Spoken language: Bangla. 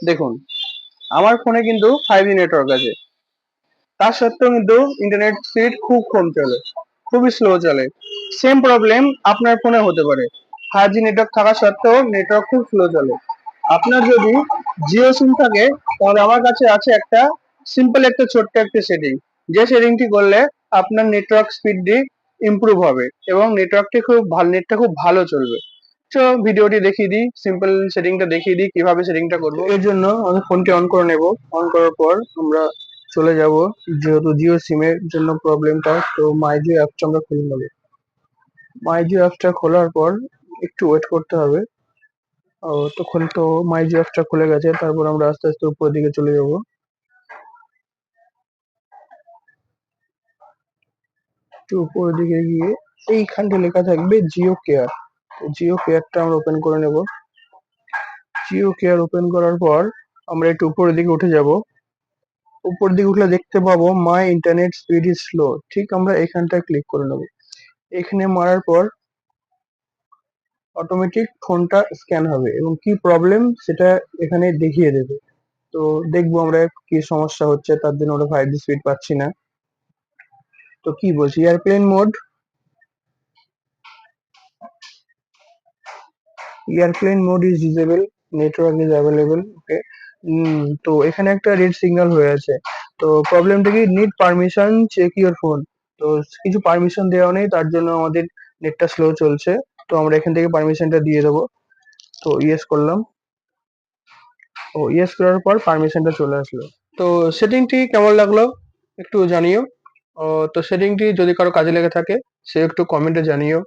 দেখুন, আমার ফোনে কিন্তু 5G নেটওয়ার্ক আছে, তার সত্ত্বেও কিন্তু ইন্টারনেট স্পিড খুব কম চলে, খুবই স্লো চলে। সেম প্রবলেম আপনার ফোনে হতে পারে, 5G নেটওয়ার্ক থাকা সত্ত্বেও নেটওয়ার্ক খুব স্লো চলে। আপনার যদি জিও সিম থাকে, তাহলে আমার কাছে আছে একটা সিম্পল একটা ছোট্ট একটা সেটিং, যে সেটিংটি করলে আপনার নেটওয়ার্ক স্পিডটি ইমপ্রুভ হবে এবং নেটটা খুব ভালো চলবে। তো ভিডিওটি দেখিয়ে দিই, সিম্পল সেটিংটা দেখিয়ে দিই কিভাবে সেটিংটা করব। এর জন্য আমাদের ফোনটি অন করে নেব। অন করার পর আমরা চলে যাব, যেহেতু জিও সিমের জন্য প্রবলেমটা, তো মাই জিও অ্যাপটা আমরা খুলে নেব। মাই জিও অ্যাপটা খোলার পর একটু ওয়েট করতে হবে। তো মাই জিও অ্যাপটা খুলে গেছে, তারপর আমরা আস্তে আস্তে উপরের দিকে চলে যাব। একটু উপরের দিকে গিয়ে এইখানটা লেখা থাকবে জিও কেয়ার। জিও কেয়ারটা আমরা ওপেন করে নেব। জিও কেয়ার ওপেন করার পর আমরা একটু উপরের দিকে উঠে যাব। উপর দিকে উঠলে দেখতে পাবো মাই ইন্টারনেট স্পিড ইজ স্লো। ঠিক আমরা এখানটায় ক্লিক করে নেব। এখানে মারার পর অটোমেটিক ফোনটা স্ক্যান হবে এবং কি প্রবলেম সেটা এখানে দেখিয়ে দেবে। তো দেখবো আমরা কি সমস্যা হচ্ছে, তার জন্য আমরা 5G স্পিড পাচ্ছি না। তো কি বলছি, airplane mode is disable, network is available. Okay. তো এখানে একটা রেড সিগন্যাল হয়ে আছে। তো প্রবলেমটা কি, need permission check your phone. তো কিছু পারমিশন দেওয়া নেই, তার জন্য আমাদের নেটটা স্লো চলছে। তো আমরা এখান থেকে পারমিশনটা দিয়ে দেবো। তো ইয়েস করলাম। ও ইয়েস করার পর পারমিশনটা চলে আসলো। তো সেটিংটি কেমন লাগলো একটু জানিও। ও, তো সেটিংটি যদি কারো কাজে লেগে থাকে সে একটু কমেন্টে জানিও।